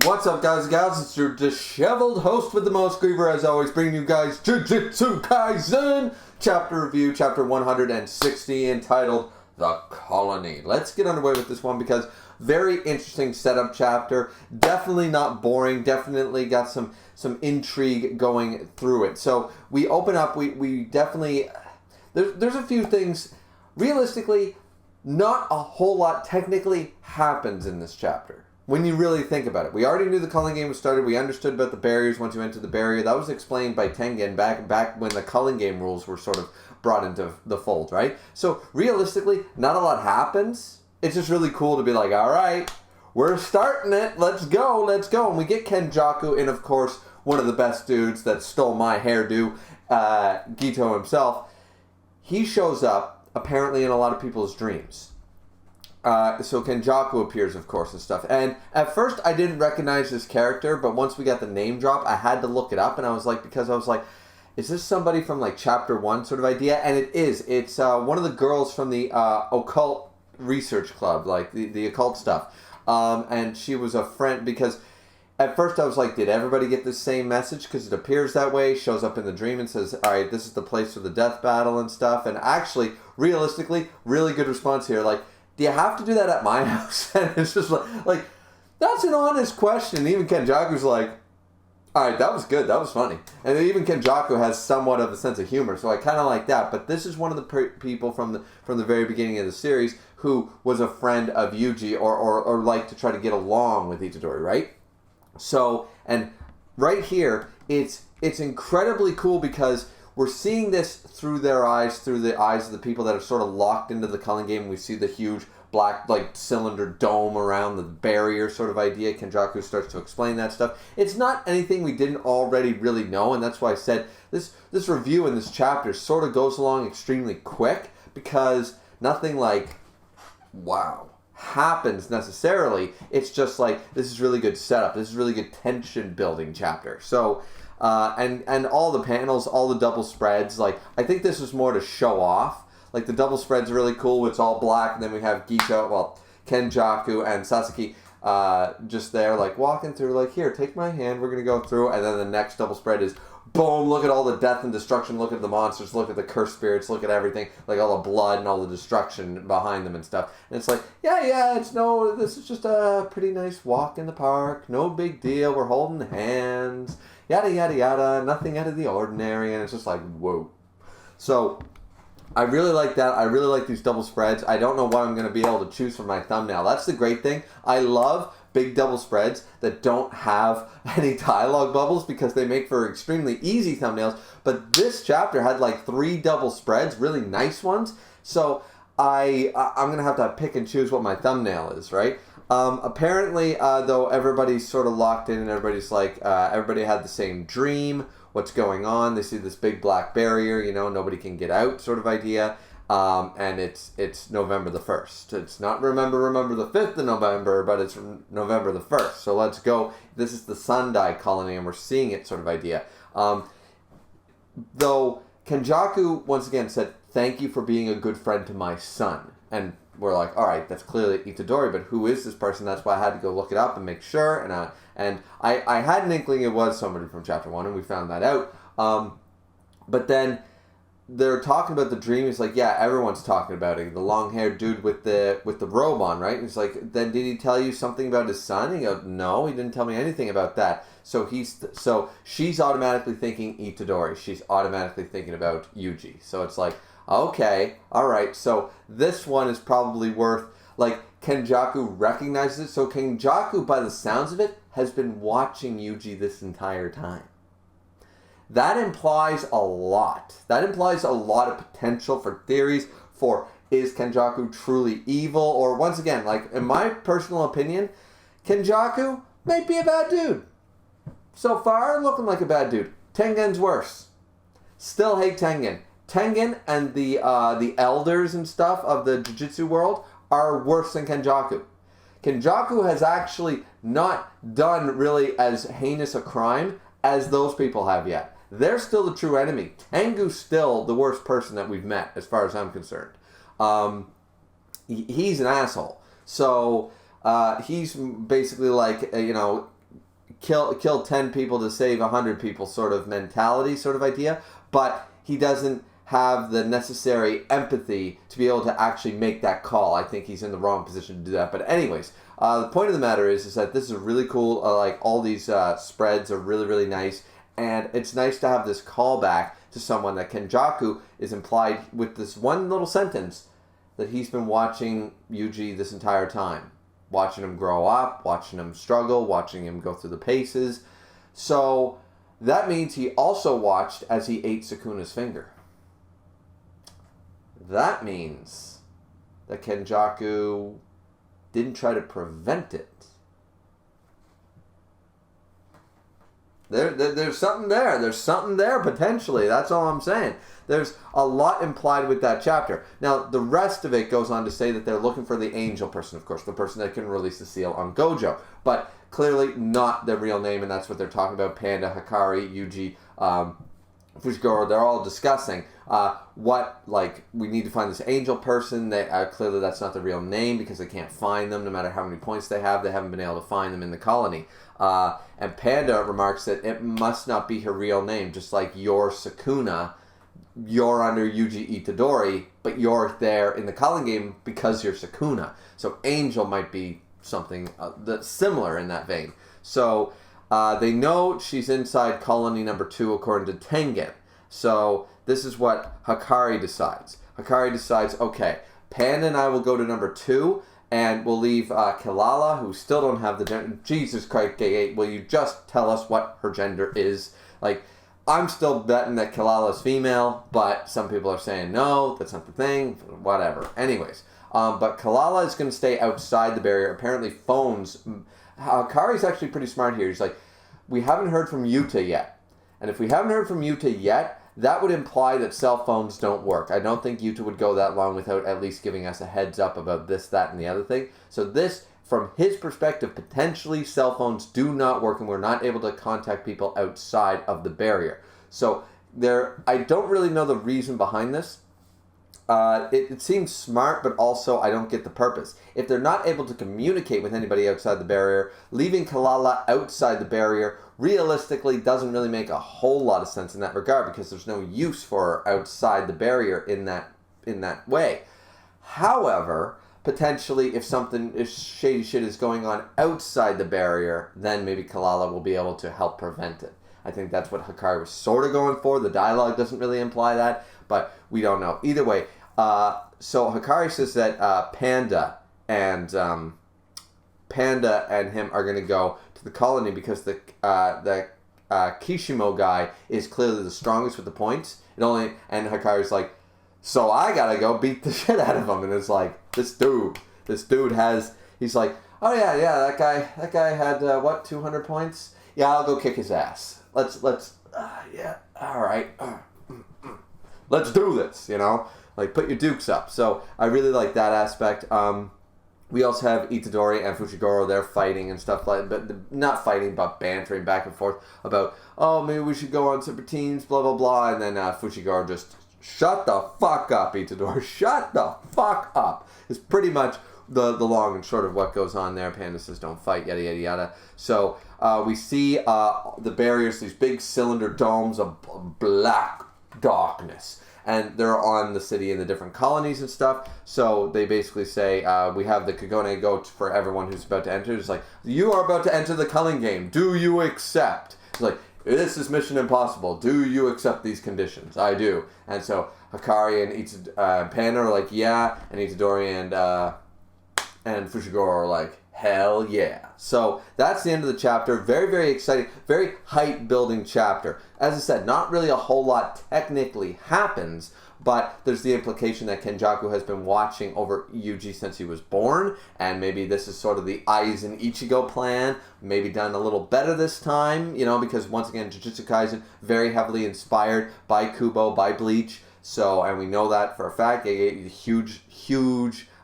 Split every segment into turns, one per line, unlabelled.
What's up, guys and gals? It's your disheveled host with the most, Griever, as always, bringing you guys Jujustu Kaisen chapter review, chapter 160, entitled The Colony. Let's get underway with this one because very interesting setup chapter. Definitely not boring. Definitely got some intrigue going through it. So we open up. We definitely there's a few things. Realistically, not a whole lot technically happens in this chapter. When you really think about it, we already knew the Culling Game was started. We understood about the barriers once you entered the barrier. That was explained by Tengen back when the Culling Game rules were sort of brought into the fold, right? So realistically, not a lot happens. It's just really cool to be like, all right, we're starting it. Let's go. And we get Kenjaku and, of course, one of the best dudes that stole my hairdo, Gito himself. He shows up, apparently, in a lot of people's dreams. So Kenjaku appears, of course, and stuff. And at first, I didn't recognize this character, but once we got the name drop, I had to look it up, and I was like, is this somebody from, like, Chapter 1 sort of idea? And it is. It's one of the girls from the occult research club, like the occult stuff. And she was a friend, because at first I was like, did everybody get the same message? Because it appears that way, shows up in the dream and says, all right, this is the place for the death battle and stuff. And actually, realistically, really good response here, like, do you have to do that at my house? And it's just like that's an honest question. Even Kenjaku's like, all right, that was good. That was funny. And even Kenjaku has somewhat of a sense of humor. So I kind of like that. But this is one of the people from the very beginning of the series who was a friend of Yuji or liked to try to get along with Itadori, right? So, and right here, it's incredibly cool because we're seeing this through their eyes, through the eyes of the people that are sort of locked into the Culling Game. We see the huge black, like, cylinder dome around the barrier sort of idea. Kenjaku starts to explain that stuff. It's not anything we didn't already really know, and that's why I said this review in this chapter sort of goes along extremely quick because nothing like, wow, happens necessarily. It's just like, this is really good setup. This is really good tension building chapter. So, and all the panels, all the double spreads, like, I think this was more to show off. Like, the double spread's really cool. It's all black, and then we have Kenjaku and Sasaki just there, like, walking through, like, here, take my hand, we're going to go through, and then the next double spread is, boom, look at all the death and destruction, look at the monsters, look at the cursed spirits, look at everything, like, all the blood and all the destruction behind them and stuff. And it's like, this is just a pretty nice walk in the park, no big deal, we're holding hands, yada, yada, yada, nothing out of the ordinary, and it's just like, whoa. So, I really like that. I really like these double spreads. I don't know what I'm going to be able to choose for my thumbnail. That's the great thing. I love big double spreads that don't have any dialogue bubbles because they make for extremely easy thumbnails. But this chapter had like 3 double spreads, really nice ones. So I'm going to have to pick and choose what my thumbnail is, right? Apparently, though, everybody's sort of locked in and everybody's like, everybody had the same dream. What's going on? They see this big black barrier, nobody can get out sort of idea. And it's November the 1st. It's not remember the 5th of November, but it's November the 1st. So let's go. This is the Sundai colony, and we're seeing it sort of idea. Though Kenjaku, once again, said, thank you for being a good friend to my son. And we're like, all right, that's clearly Itadori, but who is this person? That's why I had to go look it up and make sure. And I had an inkling it was somebody from Chapter 1, and we found that out. But then they're talking about the dream. He's like, yeah, everyone's talking about it. The long-haired dude with the robe on, right? And he's like, then did he tell you something about his son? And he goes, no, he didn't tell me anything about that. So she's automatically thinking Itadori. She's automatically thinking about Yuji. So it's like, okay, all right. So this one is probably worth, like, Kenjaku recognizes it. So Kenjaku, by the sounds of it, has been watching Yuji this entire time. That implies a lot. That implies a lot of potential for theories for, is Kenjaku truly evil? Or once again, like, in my personal opinion, Kenjaku might be a bad dude. So far, looking like a bad dude. Tengen's worse. Still hate Tengen. Tengen and the elders and stuff of the Jujutsu world are worse than Kenjaku. Kenjaku has actually not done really as heinous a crime as those people have yet. They're still the true enemy. Tengu's still the worst person that we've met, as far as I'm concerned. He's an asshole. So he's basically like, kill 10 people to save 100 people sort of mentality, sort of idea, but he doesn't have the necessary empathy to be able to actually make that call. I think he's in the wrong position to do that. But anyways, the point of the matter is that this is really cool. Like, all these spreads are really, really nice. And it's nice to have this callback to someone that Kenjaku is implied with this one little sentence that he's been watching Yuji this entire time. Watching him grow up, watching him struggle, watching him go through the paces. So that means he also watched as he ate Sukuna's finger. That means that Kenjaku didn't try to prevent it. There's something there. There's something there potentially. That's all I'm saying. There's a lot implied with that chapter. Now, the rest of it goes on to say that they're looking for the angel person, of course, the person that can release the seal on Gojo. But clearly not their real name, and that's what they're talking about. Panda, Hikari, Yuji, Fushiguro, they're all discussing we need to find this angel person. Clearly that's not the real name because they can't find them no matter how many points they have. They haven't been able to find them in the colony. And Panda remarks that it must not be her real name, just like you're Sukuna, you're under Yuji Itadori, but you're there in the Culling Game because you're Sukuna. So angel might be something that's similar in that vein. So they know she's inside colony number 2 according to Tengen. So this is what Hikari decides. Hikari decides, okay, Panda and I will go to number 2, and we'll leave Kilala, who still don't have the gender. Jesus Christ, Gay, will you just tell us what her gender is? Like, I'm still betting that Kilala's female, but some people are saying no, that's not the thing, whatever. Anyways, but Kilala is going to stay outside the barrier. Apparently phones... Hikari's actually pretty smart here. He's like, we haven't heard from Yuta yet. And if we haven't heard from Yuta yet, that would imply that cell phones don't work. I don't think Yuta would go that long without at least giving us a heads up about this, that, and the other thing. So this, from his perspective, potentially cell phones do not work and we're not able to contact people outside of the barrier. So I don't really know the reason behind this. It seems smart, but also I don't get the purpose. If they're not able to communicate with anybody outside the barrier, leaving Kilala outside the barrier realistically doesn't really make a whole lot of sense in that regard because there's no use for her outside the barrier in that way. However, potentially if shady shit is going on outside the barrier, then maybe Kilala will be able to help prevent it. I think that's what Hikari was sort of going for. The dialogue doesn't really imply that, but we don't know. Either way, so Hikari says that Panda and him are going to go to the colony because the Kishimo guy is clearly the strongest with the points. And Hikari's like, so I gotta go beat the shit out of him. And it's like, this dude he's like, oh yeah, that guy had 200 points? Yeah, I'll go kick his ass. Let's all right. Let's do this, like put your dukes up. So I really like that aspect. We also have Itadori and Fushiguro. They're fighting and stuff but not fighting, but bantering back and forth about, oh, maybe we should go on separate teams, blah, blah, blah. And then Fushiguro just, shut the fuck up, Itadori. Shut the fuck up. It's pretty much the long and short of what goes on there. Panda says don't fight, yada, yada, yada. So we see the barriers, these big cylinder domes of black darkness. And they're on the city and the different colonies and stuff. So they basically say, we have the Kagone go for everyone who's about to enter. It's like, you are about to enter the Culling Game. Do you accept? It's like, this is Mission Impossible. Do you accept these conditions? I do. And so Hikari and Panda are like, yeah. And Itadori and Fushiguro are like, hell yeah. So that's the end of the chapter. Very, very exciting. Very hype-building chapter. As I said, not really a whole lot technically happens, but there's the implication that Kenjaku has been watching over Yuji since he was born, and maybe this is sort of the Aizen Ichigo plan, maybe done a little better this time, because once again, Jujutsu Kaisen, very heavily inspired by Kubo, by Bleach, and we know that for a fact. A huge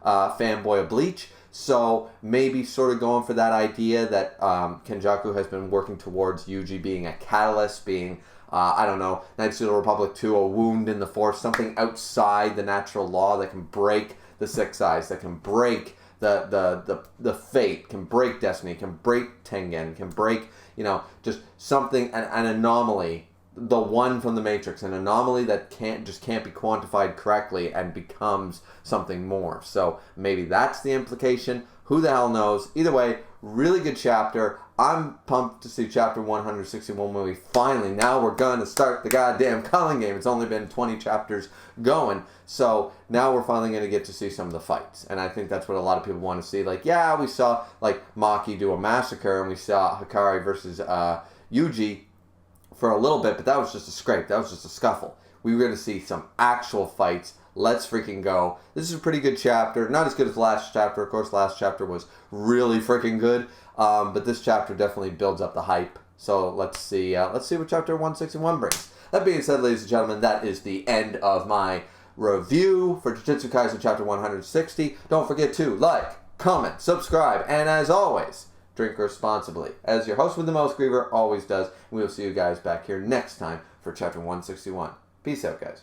fanboy of Bleach. So maybe sort of going for that idea that Kenjaku has been working towards Yuji being a catalyst, being, Knights of the Republic 2, a wound in the Force, something outside the natural law that can break the Six Eyes, that can break the fate, can break destiny, can break Tengen, can break, just something, an anomaly, the one from the Matrix, an anomaly that can't be quantified correctly and becomes something more. So maybe that's the implication. Who the hell knows? Either way, really good chapter. I'm pumped to see chapter 161 when now we're going to start the goddamn Culling Game. It's only been 20 chapters going. So now we're finally going to get to see some of the fights. And I think that's what a lot of people want to see. Like, yeah, we saw Maki do a massacre and we saw Hikari versus Yuji for a little bit, but that was just a scrape. That was just a scuffle. We were going to see some actual fights. Let's freaking go. This is a pretty good chapter. Not as good as last chapter. Of course, last chapter was really freaking good. But this chapter definitely builds up the hype. So let's see what chapter 161 brings. That being said, ladies and gentlemen, that is the end of my review for Jujutsu Kaisen chapter 160. Don't forget to like, comment, subscribe, and as always, drink responsibly. As your host with the most, Griever always does. We will see you guys back here next time for chapter 161. Peace out, guys.